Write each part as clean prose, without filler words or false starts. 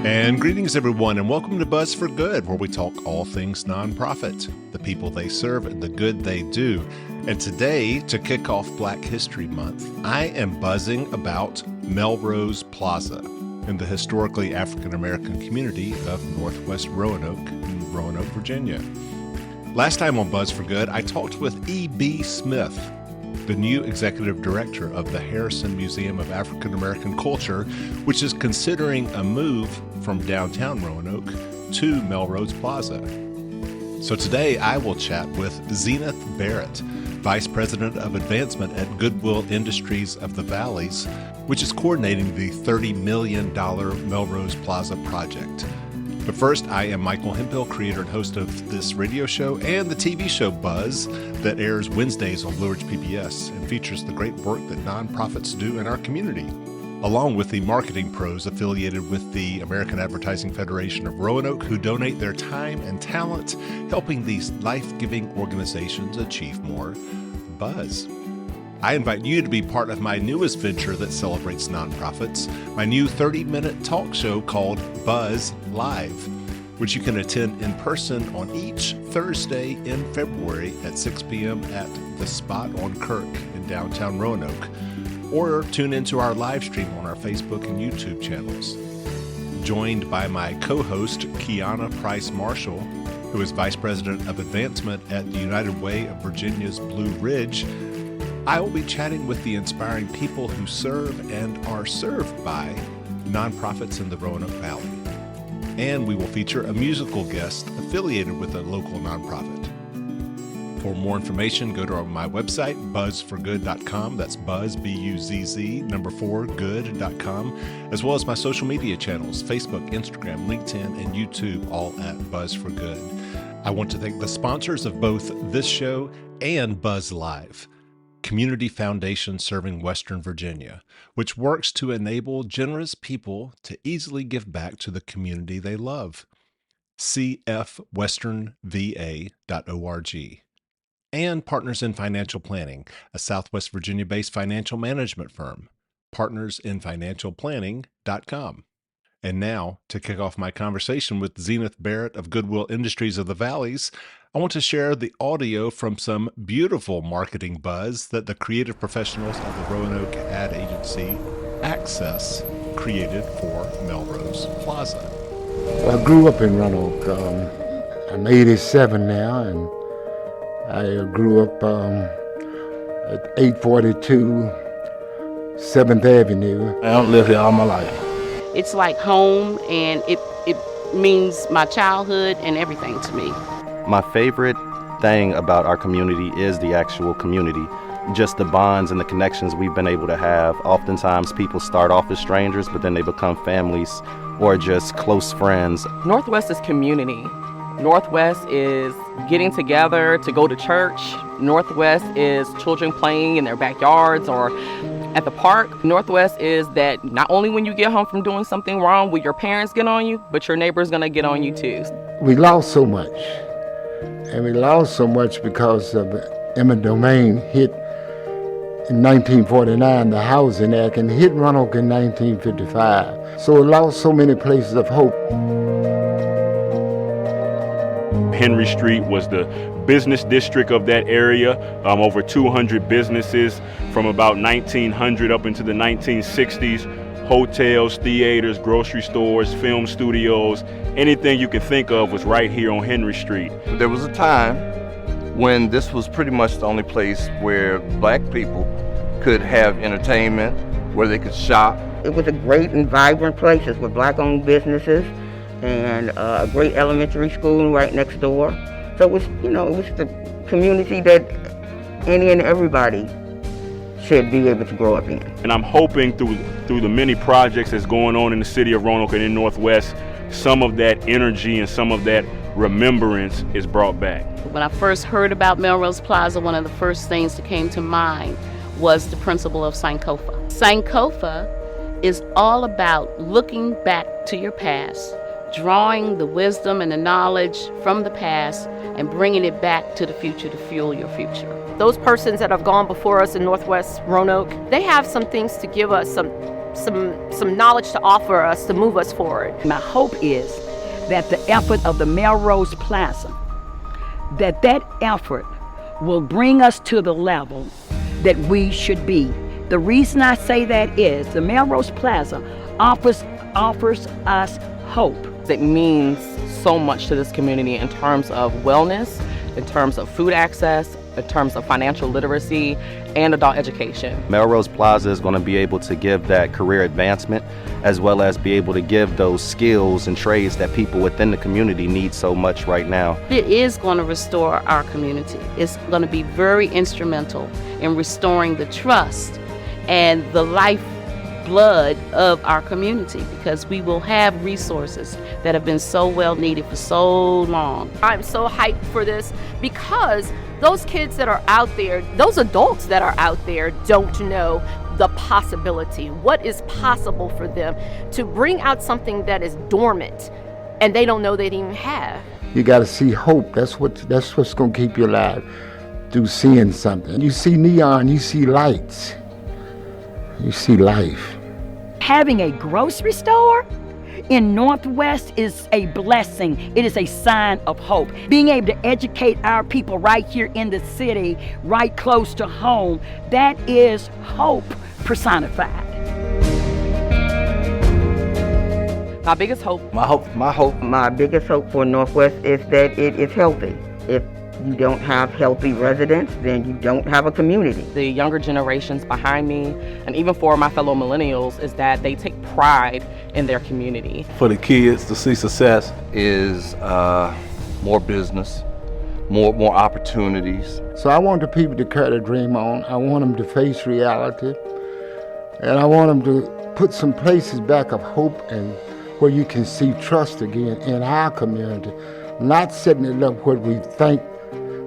And greetings, everyone, and welcome to Buzz for Good, where we talk all things nonprofit, the people they serve, and the good they do. And today, to kick off Black History Month, I am buzzing about Melrose Plaza in the historically African-American community of Northwest Roanoke in Roanoke, Virginia. Last time on Buzz for Good, I talked with E.B. Smith, the new executive director of the Harrison Museum of African American Culture, which is considering a move from downtown Roanoke to Melrose Plaza. So today I will chat with Zenith Barrett, Vice President of Advancement at Goodwill Industries of the Valleys, which is coordinating the $30 million Melrose Plaza project. But first, I am Michael Hemphill, creator and host of this radio show and the TV show Buzz that airs Wednesdays on Blue Ridge PBS and features the great work that nonprofits do in our community, along with the marketing pros affiliated with the American Advertising Federation of Roanoke, who donate their time and talent helping these life-giving organizations achieve more buzz. I invite you to be part of my newest venture that celebrates nonprofits, my new 30-minute talk show called Buzz Live, which you can attend in person on each Thursday in February at 6 p.m. at The Spot on Kirk in downtown Roanoke, or tune into our live stream on our Facebook and YouTube channels. Joined by my co-host, Kiana Price Marshall, who is Vice President of Advancement at the United Way of Virginia's Blue Ridge, I will be chatting with the inspiring people who serve and are served by nonprofits in the Roanoke Valley. And we will feature a musical guest affiliated with a local nonprofit. For more information, go to my website, buzzforgood.com. That's buzz, B-U-Z-Z, 4, good.com, as well as my social media channels, Facebook, Instagram, LinkedIn, and YouTube, all at Buzz for Good. I want to thank the sponsors of both this show and Buzz Live. Community Foundation Serving Western Virginia, which works to enable generous people to easily give back to the community they love. cfwesternva.org. And Partners in Financial Planning, a Southwest Virginia-based financial management firm. partnersinfinancialplanning.com. And now, to kick off my conversation with Zenith Barrett of Goodwill Industries of the Valleys, I want to share the audio from some beautiful marketing buzz that the creative professionals of the Roanoke ad agency Access created for Melrose Plaza. I grew up in Roanoke. I'm 87 now, and I grew up at 842 7th Avenue. I don't live here all my life. It's like home, and it means my childhood and everything to me. My favorite thing about our community is the actual community, just the bonds and the connections we've been able to have. Oftentimes people start off as strangers, but then they become families or just close friends. Northwest is community. Northwest is getting together to go to church. Northwest is children playing in their backyards or at the park. Northwest is that not only when you get home from doing something wrong will your parents get on you, but your neighbor's gonna get on you too. We lost so much. And we lost so much because of eminent domain hit in 1949, the Housing Act, and hit Roanoke in 1955. So we lost so many places of hope. Henry Street was the business district of that area. Over 200 businesses from about 1900 up into the 1960s. Hotels, theaters, grocery stores, film studios, anything you can think of was right here on Henry Street. There was a time when this was pretty much the only place where black people could have entertainment, where they could shop. It was a great and vibrant place with black-owned businesses and a great elementary school right next door. So it was, it was the community that any and everybody should be able to grow up in. And I'm hoping through the many projects that's going on in the city of Roanoke and in Northwest, some of that energy and some of that remembrance is brought back. When I first heard about Melrose Plaza, one of the first things that came to mind was the principle of Sankofa. Sankofa is all about looking back to your past, drawing the wisdom and the knowledge from the past and bringing it back to the future to fuel your future. Those persons that have gone before us in Northwest Roanoke, they have some things to give us, some some knowledge to offer us to move us forward. My hope is that the effort of the Melrose Plaza, that effort will bring us to the level that we should be. The reason I say that is the Melrose Plaza offers us hope. It means so much to this community in terms of wellness, in terms of food access, in terms of financial literacy, and adult education. Melrose Plaza is going to be able to give that career advancement, as well as be able to give those skills and trades that people within the community need so much right now. It is going to restore our community. It's going to be very instrumental in restoring the trust and the lifeblood of our community, because we will have resources that have been so well needed for so long. I'm so hyped for this because those kids that are out there, those adults that are out there don't know the possibility, what is possible for them to bring out something that is dormant and they don't know they even have. You got to see hope. That's what's going to keep you alive, through seeing something. You see neon, you see lights, you see life. Having a grocery store in Northwest is a blessing. It is a sign of hope. Being able to educate our people right here in the city, right close to home, that is hope personified. My biggest hope. My biggest hope for Northwest is that it is healthy. If you don't have healthy residents, then you don't have a community. The younger generations behind me, and even for my fellow millennials, is that they take pride in their community. For the kids to see success is more business, more opportunities. So I want the people to carry the dream on. I want them to face reality. And I want them to put some places back of hope and where you can see trust again in our community. Not setting it up what we think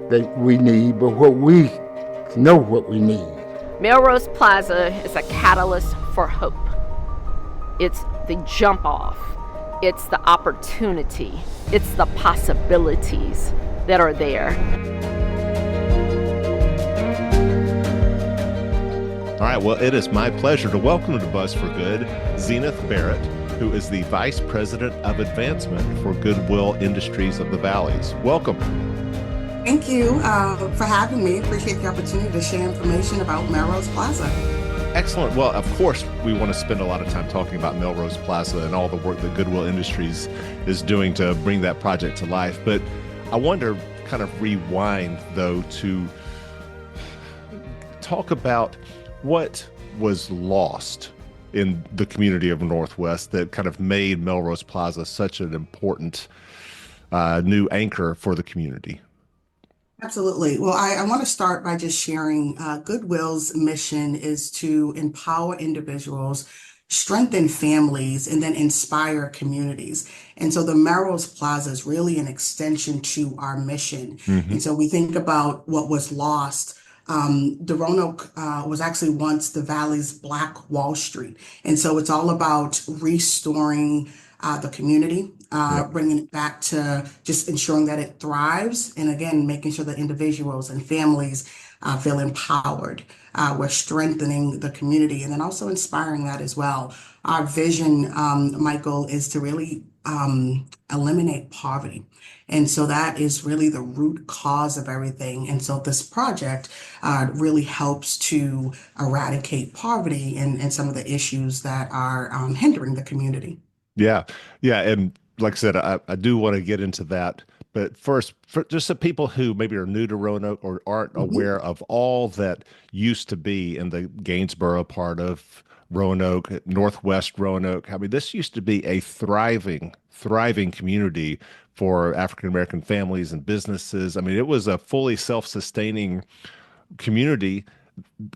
that we need, but what we know what we need. Melrose Plaza is a catalyst for hope. It's the jump off. It's the opportunity. It's the possibilities that are there. All right, well, it is my pleasure to welcome to Buzz for Good Zenith Barrett, who is the Vice President of Advancement for Goodwill Industries of the Valleys. Welcome. Thank you for having me. Appreciate the opportunity to share information about Melrose Plaza. Excellent. Well, of course, we want to spend a lot of time talking about Melrose Plaza and all the work that Goodwill Industries is doing to bring that project to life. But I wonder, kind of rewind, though, to talk about what was lost in the community of Northwest that kind of made Melrose Plaza such an important new anchor for the community. Absolutely. Well, I want to start by just sharing Goodwill's mission is to empower individuals, strengthen families, and then inspire communities. And so the Melrose Plaza is really an extension to our mission. And so we think about what was lost. The Roanoke was actually once the Valley's Black Wall Street. And so it's all about restoring the community, bringing it back to just ensuring that it thrives. And again, making sure that individuals and families feel empowered. We're strengthening the community and then also inspiring that as well. Our vision, Michael, is to really eliminate poverty. And so that is really the root cause of everything. And so this project really helps to eradicate poverty and some of the issues that are hindering the community. Yeah. And like I said, I do want to get into that. But first, for just the people who maybe are new to Roanoke or aren't aware of all that used to be in the Gainsboro part of Roanoke, Northwest Roanoke. I mean, this used to be a thriving community for African-American families and businesses. I mean, it was a fully self-sustaining community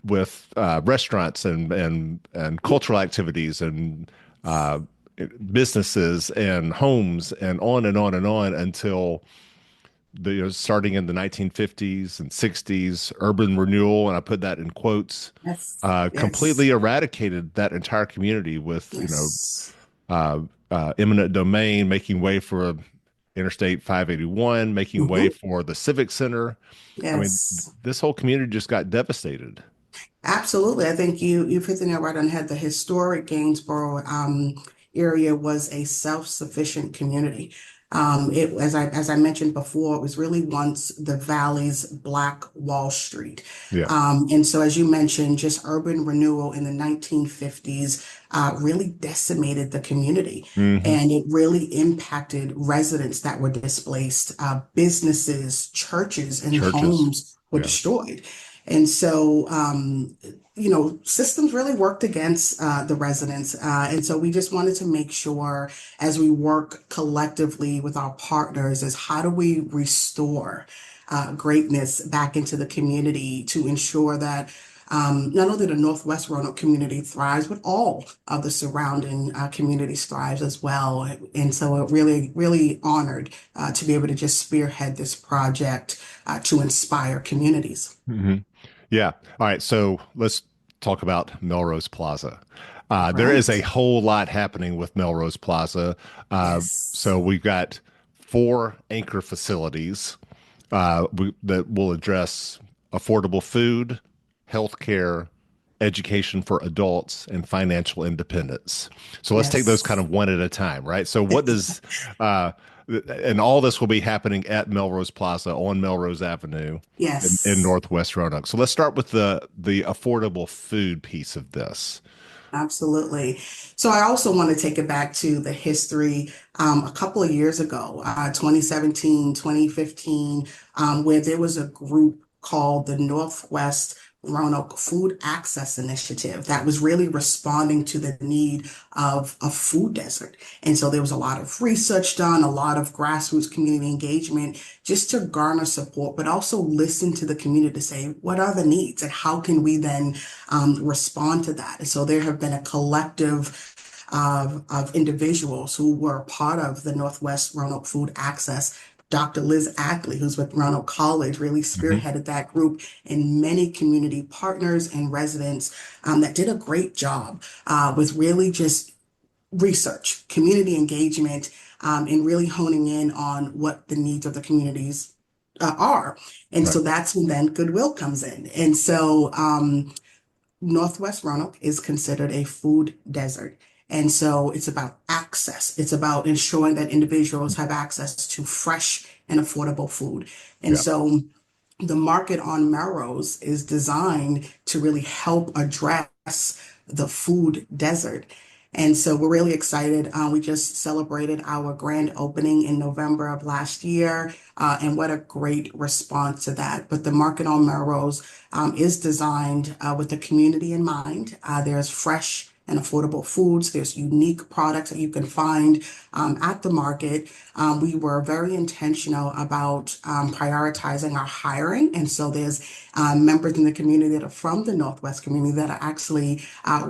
with restaurants and cultural activities and businesses and homes and on and on and on until starting in the 1950s and 60s, urban renewal, and I put that in quotes, completely eradicated that entire community with, eminent domain, making way for Interstate 581, making way for the Civic Center. I mean, this whole community just got devastated. Absolutely. I think you've hit the nail right on the head. The historic Gainsborough area was a self-sufficient community. It, as I mentioned before, it was really once the Valley's Black Wall Street. Yeah. And so, as you mentioned, just urban renewal in the 1950s really decimated the community, Hmm. and it really impacted residents that were displaced, businesses, churches, and Churches. homes were Yeah. destroyed. And so, systems really worked against the residents. And so we just wanted to make sure as we work collectively with our partners is how do we restore greatness back into the community to ensure that not only the Northwest Roanoke community thrives, but all of the surrounding communities thrives as well. And so it really, really honored to be able to just spearhead this project to inspire communities. Hmm. Yeah. All right. So let's talk about Melrose Plaza. There is a Right. whole lot happening with Melrose Plaza. So Yes. we've got four anchor facilities that will address affordable food, healthcare, education for adults, and financial independence. So let's take those kind Yes. of one at a time, right? So what does uh, and all this will be happening at Melrose Plaza on Melrose Avenue in Yes. Northwest Roanoke. So let's start with the affordable food piece of this. Absolutely. So I also want to take it back to the history a couple of years ago, 2017, 2015, where there was a group called the Northwest Roanoke Food Access Initiative that was really responding to the need of a food desert. And so there was a lot of research done, a lot of grassroots community engagement just to garner support, but also listen to the community to say, what are the needs and how can we then respond to that? And so there have been a collective of individuals who were part of the Northwest Roanoke Food Access. Dr. Liz Ackley, who's with Roanoke College, really Hmm. spearheaded that group, and many community partners and residents that did a great job with really just research, community engagement, and really honing in on what the needs of the communities are. And Right. so that's when then Goodwill comes in. And so Northwest Roanoke is considered a food desert. And so it's about access. It's about ensuring that individuals have access to fresh and affordable food. And Yeah. so the market on Melrose is designed to really help address the food desert. And so we're really excited. We just celebrated our grand opening in November of last year, and what a great response to that. But the market on Melrose is designed with the community in mind. There's fresh and affordable foods. There's unique products that you can find at the market. We were very intentional about prioritizing our hiring. And so there's members in the community that are from the Northwest community that are actually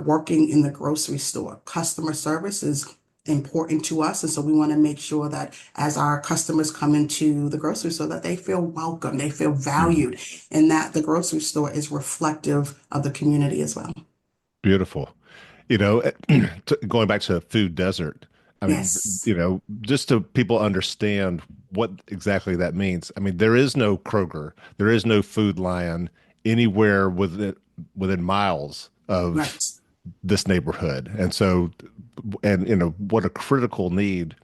working in the grocery store. Customer service is important to us. And so we want to make sure that as our customers come into the grocery store, that they feel welcome, they feel Mhm. valued, and that the grocery store is reflective of the community as well. Beautiful. Going back to food desert, I mean, Yes. just so people understand what exactly that means. I mean, there is no Kroger, there is no Food Lion anywhere within miles of Right. this neighborhood. And so, and what a critical need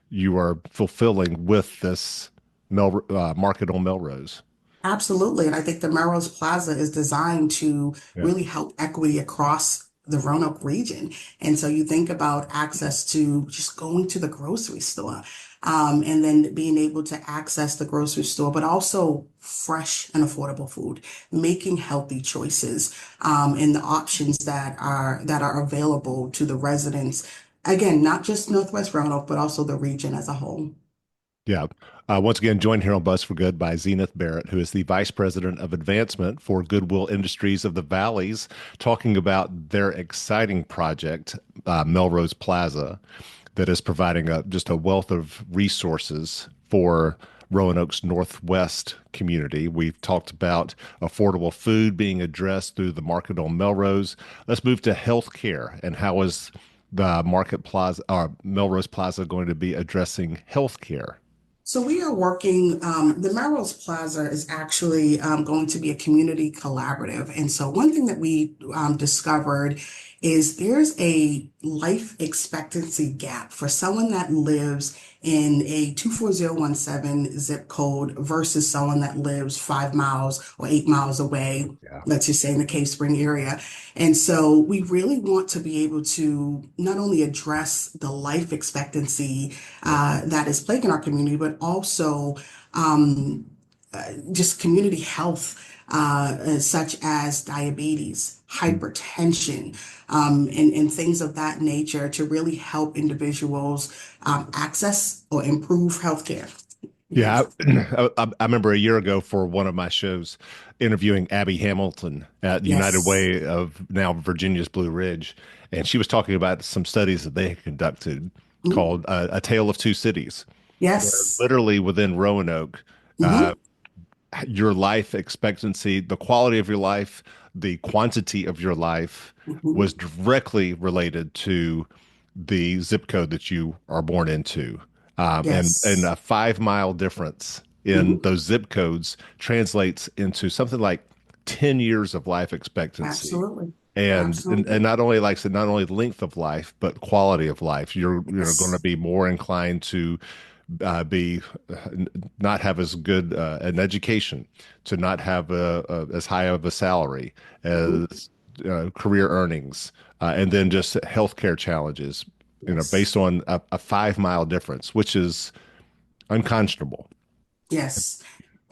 you are fulfilling with this market on Melrose. Absolutely. And I think the Melrose Plaza is designed to Yeah. really help equity across the Roanoke region. And so you think about access to just going to the grocery store, and then being able to access the grocery store, but also fresh and affordable food, making healthy choices, and the options that are available to the residents. Again, not just Northwest Roanoke, but also the region as a whole. Yeah. Once again, joined here on Buzz for Good by Zenith Barrett, who is the Vice President of Advancement for Goodwill Industries of the Valleys, talking about their exciting project, Melrose Plaza, that is providing just a wealth of resources for Roanoke's Northwest community. We've talked about affordable food being addressed through the market on Melrose. Let's move to healthcare and how is the Market Plaza or Melrose Plaza going to be addressing healthcare? So we are working, the Melrose Plaza is actually going to be a community collaborative. And so one thing that we discovered is there's a life expectancy gap for someone that lives in a 24017 zip code versus someone that lives 5 miles or 8 miles away, let's just say in the Cave Spring area. And so we really want to be able to not only address the life expectancy that is plaguing our community, but also just community health, such as diabetes, hypertension, and things of that nature to really help individuals access or improve healthcare. Yeah, I remember a year ago for one of my shows interviewing Abby Hamilton at United Yes. Way of now Virginia's Blue Ridge, and she was talking about some studies that they had conducted Mhm. called A Tale of Two Cities, where Yes. literally within Roanoke, Mhm. your life expectancy, the quality of your life, the quantity of your life Mhm. was directly related to the zip code that you are born into. And Yes. a 5 mile difference in Mhm. those zip codes translates into something like 10 years of life expectancy. Absolutely. And Absolutely. not only, like I said, not only length of life, but quality of life. You're going to Yes. be more inclined to be not have as good an education, to not have as high of a salary Mhm. as career earnings, and then just healthcare challenges, Yes. based on a 5 mile difference, which is unconscionable. Yes.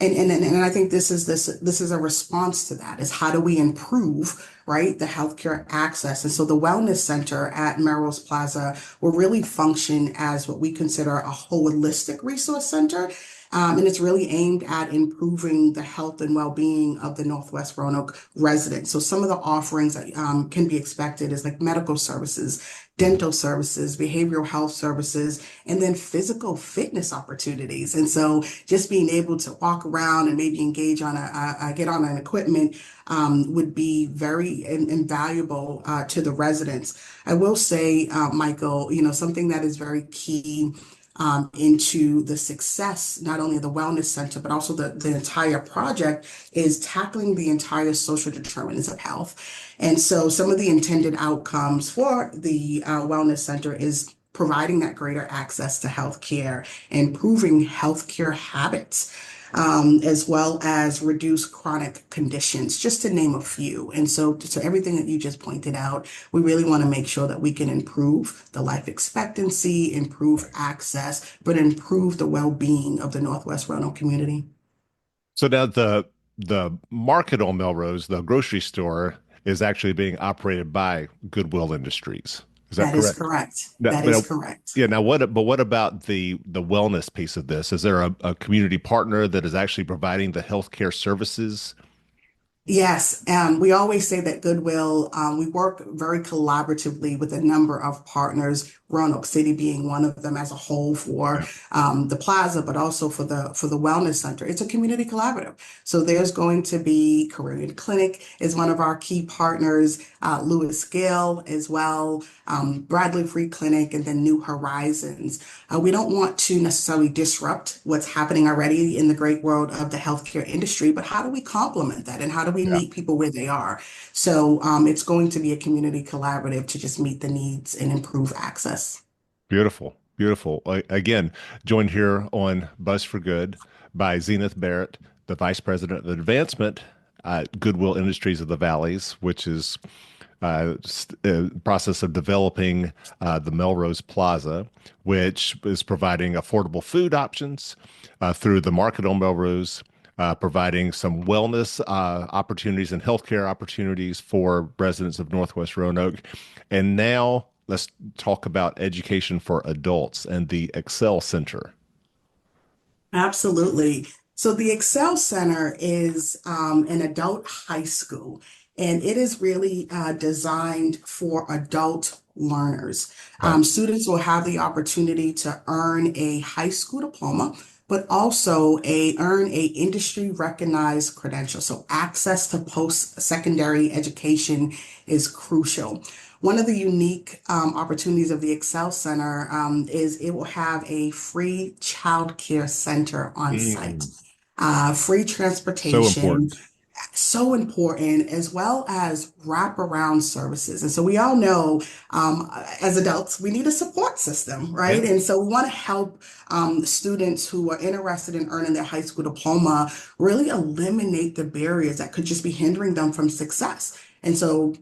And I think this is a response to that is how do we improve, right, the healthcare access? And so the Wellness Center at Melrose Plaza will really function as what we consider a holistic resource center. And it's really aimed at improving the health and well-being of the Northwest Roanoke residents. So some of the offerings that can be expected is like medical services, dental services, behavioral health services, and then physical fitness opportunities. And so just being able to walk around and maybe engage on get on an equipment would be very invaluable to the residents. I will say, Michael, something that is very key into the success, not only of the Wellness Center, but also the entire project is tackling the entire social determinants of health. And so some of the intended outcomes for the Wellness Center is providing that greater access to healthcare, improving healthcare habits, as well as reduce chronic conditions, just to name a few. And so everything that you just pointed out, we really want to make sure that we can improve the life expectancy, improve access, but improve the well-being of the Northwest Roanoke community. So now the market on Melrose, the grocery store, is actually being operated by Goodwill Industries. Is that That is correct? correct. No, That is but correct. yeah. Now, what about the wellness piece of this? Is there a community partner that is actually providing the healthcare services? Yes, we always say that Goodwill, we work very collaboratively with a number of partners, Roanoke City being one of them as a whole for Yeah. the plaza, but also for the Wellness Center. It's a community collaborative. So there's going to be Korean Clinic is one of our key partners, Lewis Gill as well, Bradley Free Clinic, and then New Horizons. We don't want to necessarily disrupt what's happening already in the great world of the healthcare industry, but how do we complement that and how do we Yeah. meet people where they are? So it's going to be a community collaborative to just meet the needs and improve access. Beautiful, beautiful. Again, joined here on Buzz for Good by Zenith Barrett, the Vice President of Advancement at Goodwill Industries of the Valleys, which is process of developing the Melrose Plaza, which is providing affordable food options through the market on Melrose, providing some wellness opportunities and healthcare opportunities for residents of Northwest Roanoke. And now let's talk about education for adults and the Excel Center. Absolutely. So the Excel Center is an adult high school, and it is really designed for adult learners. Okay. Students will have the opportunity to earn a high school diploma but also earn a industry recognized credential. So access to post-secondary education is crucial. One of the unique opportunities of the Excel Center is it will have a free childcare center on site, free So transportation, important. so important, as well as wraparound services. And so we all know, as adults, we need a support system, right? Yeah. And so we want to help students who are interested in earning their high school diploma really eliminate the barriers that could just be hindering them from success. And so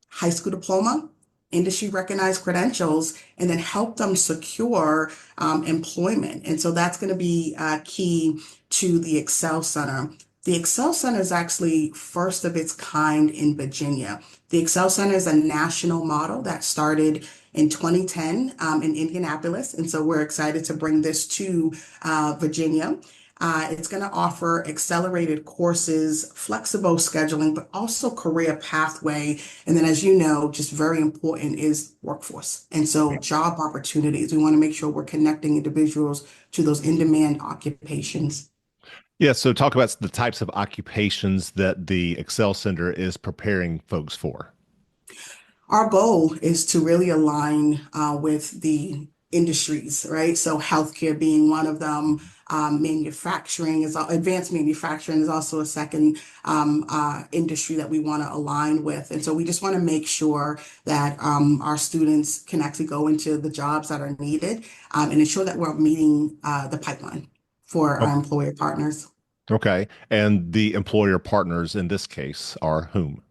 high school diploma, industry recognized credentials, and then help them secure employment. And so that's going to be key to the Excel Center. The Excel Center is actually first of its kind in Virginia. The Excel Center is a national model that started in 2010 in Indianapolis. And so we're excited to bring this to Virginia. It's going to offer accelerated courses, flexible scheduling, but also career pathway. And then, as you know, just very important is workforce. And so job opportunities. We want to make sure we're connecting individuals to those in-demand occupations. Yeah, so talk about the types of occupations that the Excel Center is preparing folks for. Our goal is to really align with the industries, right? So healthcare being one of them, manufacturing is advanced manufacturing is also a second industry that we want to align with. And so we just want to make sure that our students can actually go into the jobs that are needed and ensure that we're meeting the pipeline for our employer partners. Okay. And the employer partners in this case are whom?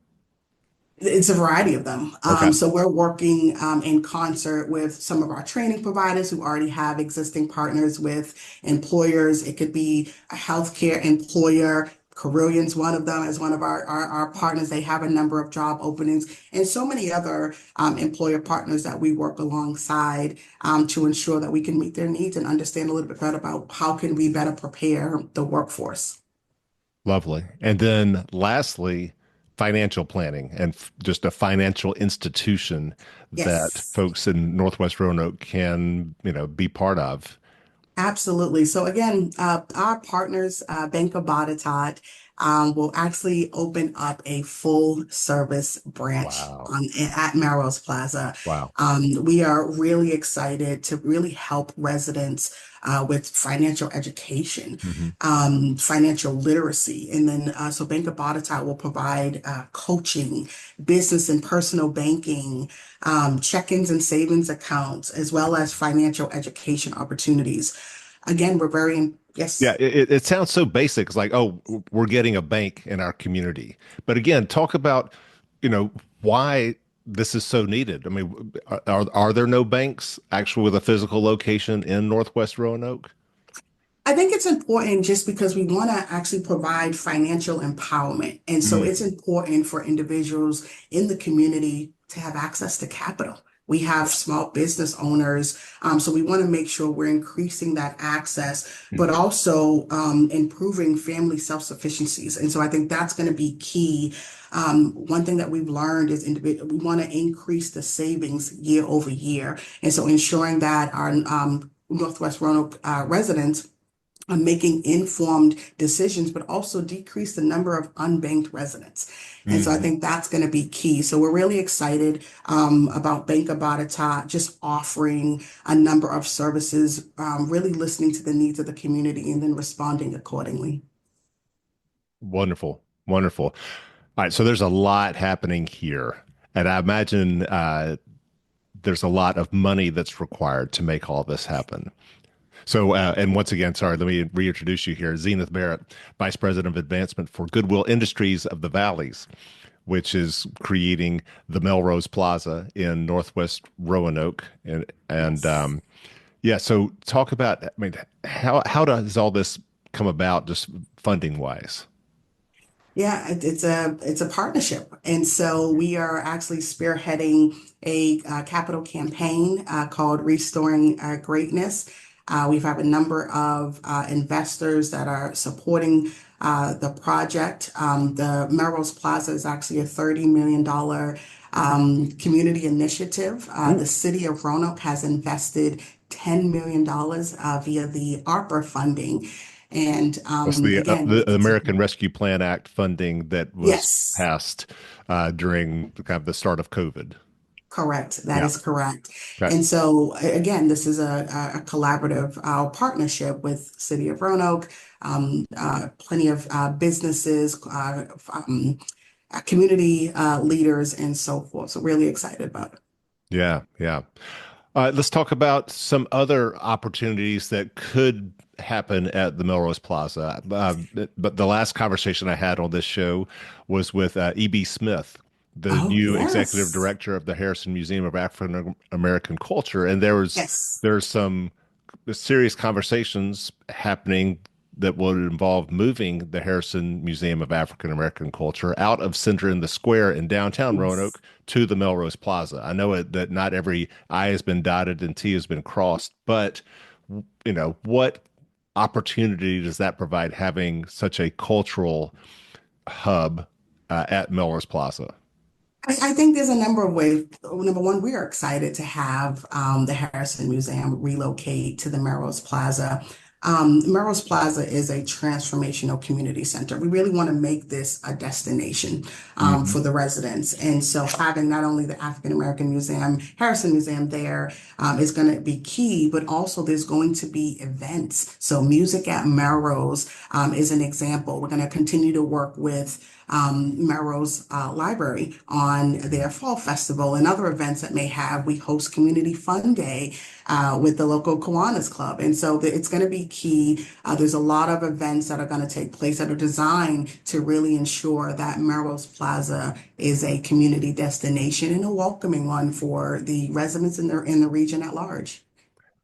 It's a variety of them. Okay. So we're working in concert with some of our training providers who already have existing partners with employers. It could be a healthcare employer. Carillion's one of them as one of our partners. They have a number of job openings and so many other employer partners that we work alongside to ensure that we can meet their needs and understand a little bit better about how can we better prepare the workforce. Lovely. And then lastly, financial planning and just a financial institution that Yes. folks in Northwest Roanoke can, be part of. Absolutely. So again, our partners, Bank of Botetourt, will actually open up a full service branch Wow. at Melrose Plaza. Wow. We are really excited to really help residents with financial education, financial literacy. And then, so Bank of Botetourt will provide coaching, business and personal banking, check-ins and savings accounts, as well as financial education opportunities. Again, we're very, yes. Yeah, it sounds so basic. It's like, oh, we're getting a bank in our community. But again, talk about, why this is so needed. I mean, are there no banks actually with a physical location in Northwest Roanoke? I think it's important just because we want to actually provide financial empowerment. And so it's important for individuals in the community to have access to capital. We have small business owners, so we want to make sure we're increasing that access, but also improving family self-sufficiencies. And so I think that's going to be key. One thing that we've learned is we want to increase the savings year over year. And so ensuring that our Northwest Roanoke residents on making informed decisions, but also decrease the number of unbanked residents. And so I think that's going to be key. So we're really excited about Bank of Botetourt just offering a number of services, really listening to the needs of the community and then responding accordingly. Wonderful. Wonderful. All right. So there's a lot happening here. And I imagine there's a lot of money that's required to make all this happen. So, and once again, sorry, let me reintroduce you here. Zenith Barrett, Vice President of Advancement for Goodwill Industries of the Valleys, which is creating the Melrose Plaza in Northwest Roanoke. And yeah, so talk about, I mean, how does all this come about just funding wise? Yeah, it's a partnership. And so we are actually spearheading a capital campaign called Restoring Greatness. We have a number of investors that are supporting the project. The Melrose Plaza is actually a $30 million community initiative. The city of Roanoke has invested $10 million via the ARPA funding. And That's again, the American Rescue Plan Act funding that was yes, passed during kind of the start of COVID. correct. That Yeah. is correct. Okay. And so again, this is a collaborative partnership with City of Roanoke, plenty of businesses, community leaders, and so forth. So really excited about it. Yeah, yeah. Let's talk about some other opportunities that could happen at the Melrose Plaza. But the last conversation I had on this show was with E.B. Smith, the Oh, new executive yes. director of the Harrison Museum of African American Culture, and Yes. there's some serious conversations happening that would involve moving the Harrison Museum of African American Culture out of Center in the Square in downtown Yes. Roanoke to the Melrose Plaza. I know that not every I has been dotted and T has been crossed, but what opportunity does that provide having such a cultural hub at Melrose Plaza? I think there's a number of ways. Number one, we are excited to have the Harrison Museum relocate to the Melrose Plaza. Melrose Plaza is a transformational community center. We really want to make this a destination Mhm. for the residents. And so having not only the African American Museum, Harrison Museum there is going to be key, but also there's going to be events. So Music at Melrose is an example. We're going to continue to work with Melrose Library on their fall festival and other events that may have. We host Community Fun Day with the local Kiwanis Club. And so it's going to be key. There's a lot of events that are going to take place that are designed to really ensure that Melrose Plaza is a community destination and a welcoming one for the residents in the region at large.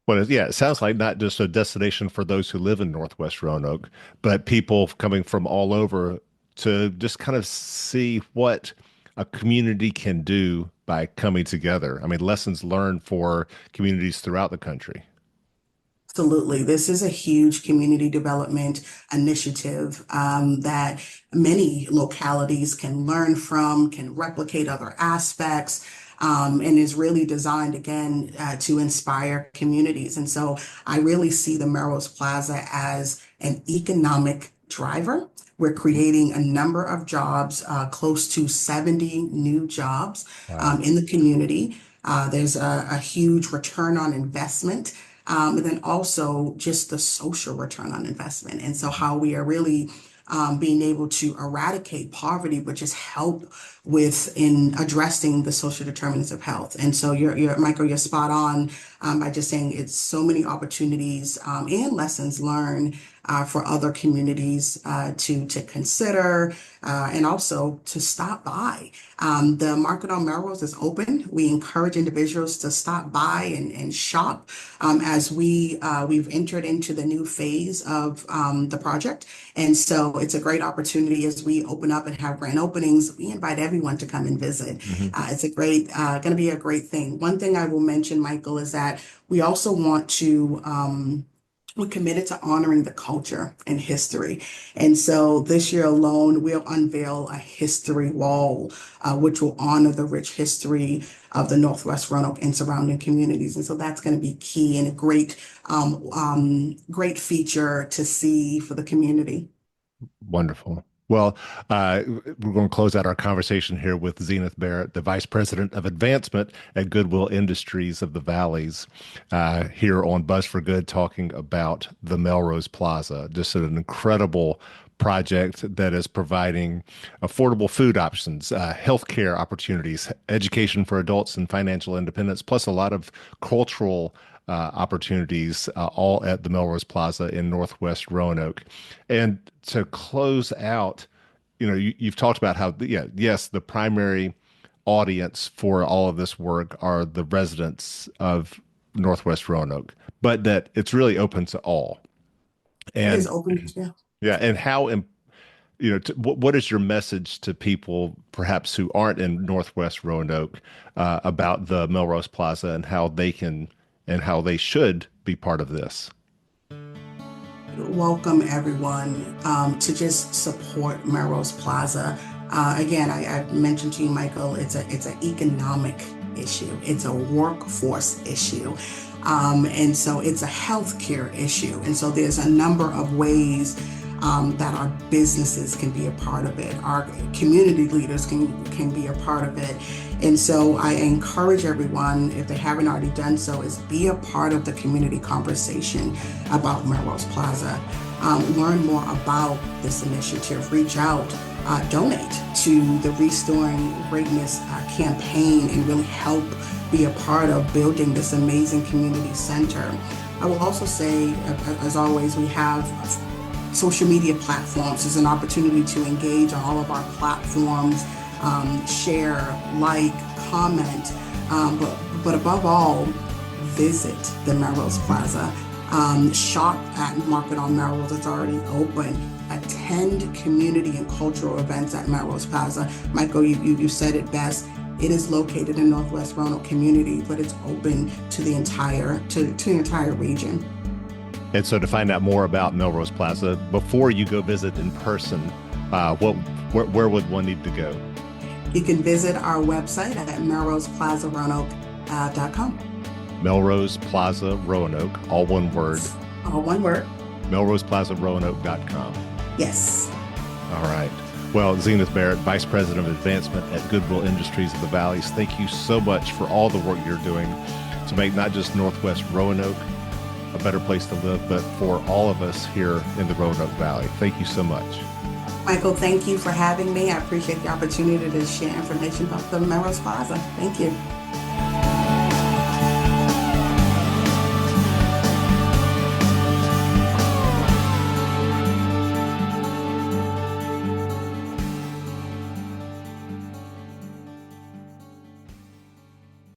Well, yeah, it sounds like not just a destination for those who live in Northwest Roanoke, but people coming from all over to just kind of see what a community can do by coming together. I mean, lessons learned for communities throughout the country. Absolutely. This is a huge community development initiative that many localities can learn from, can replicate other aspects, and is really designed again to inspire communities. And so I really see the Melrose Plaza as an economic driver. We're creating a number of jobs, close to 70 new jobs Wow. in the community. There's a huge return on investment. And then also just the social return on investment. And so how we are really being able to eradicate poverty, but just help with in addressing the social determinants of health. And so you're Michael, you're spot on by just saying it's so many opportunities and lessons learned for other communities to consider and also to stop by. The market on Melrose is open. We encourage individuals to stop by and shop as we've entered into the new phase of the project. And so it's a great opportunity as we open up and have grand openings. We invite everyone to come and visit. It's going to be a great thing. One thing I will mention, Michael, is that we also want to we're committed to honoring the culture and history. And so this year alone, we'll unveil a history wall, which will honor the rich history of the Northwest Roanoke and surrounding communities. And so that's going to be key and a great feature to see for the community. Wonderful. Well, we're going to close out our conversation here with Zenith Barrett, the Vice President of Advancement at Goodwill Industries of the Valleys, here on Buzz for Good, talking about the Melrose Plaza. Just an incredible project that is providing affordable food options, healthcare opportunities, education for adults, and financial independence, plus a lot of cultural opportunities, all at the Melrose Plaza in Northwest Roanoke. And to close out, you've talked about how, yes, the primary audience for all of this work are the residents of Northwest Roanoke, but that it's really open to all. It is And open, yeah. yeah, and what is your message to people perhaps who aren't in Northwest Roanoke about the Melrose Plaza and how they should be part of this? Welcome everyone to just support Melrose Plaza. Again, I mentioned to you, Michael, it's an economic issue. It's a workforce issue. And so it's a healthcare issue. And so there's a number of ways that our businesses can be a part of it. Our community leaders can be a part of it. And so I encourage everyone, if they haven't already done so, is be a part of the community conversation about Melrose Plaza. Learn more about this initiative, reach out, donate to the Restoring Greatness campaign, and really help be a part of building this amazing community center. I will also say, as always, we have social media platforms. There's an opportunity to engage on all of our platforms, share, like, comment, but above all, visit the Melrose Plaza. Shop at Market on Melrose. It's already open. Attend community and cultural events at Melrose Plaza. Michael, you said it best. It is located in Northwest Roanoke community, but it's open to the entire region. And so to find out more about Melrose Plaza, before you go visit in person, where would one need to go? You can visit our website at melroseplazaroanoke.com. Melrose Plaza Roanoke, all one word. All one word. melroseplazaroanoke.com. Yes. All right. Well, Zenith Barrett, Vice President of Advancement at Goodwill Industries of the Valleys, thank you so much for all the work you're doing to make not just Northwest Roanoke a better place to live, but for all of us here in the Roanoke Valley. Thank you so much. Michael, thank you for having me. I appreciate the opportunity to share information about the Melrose Plaza. Thank you.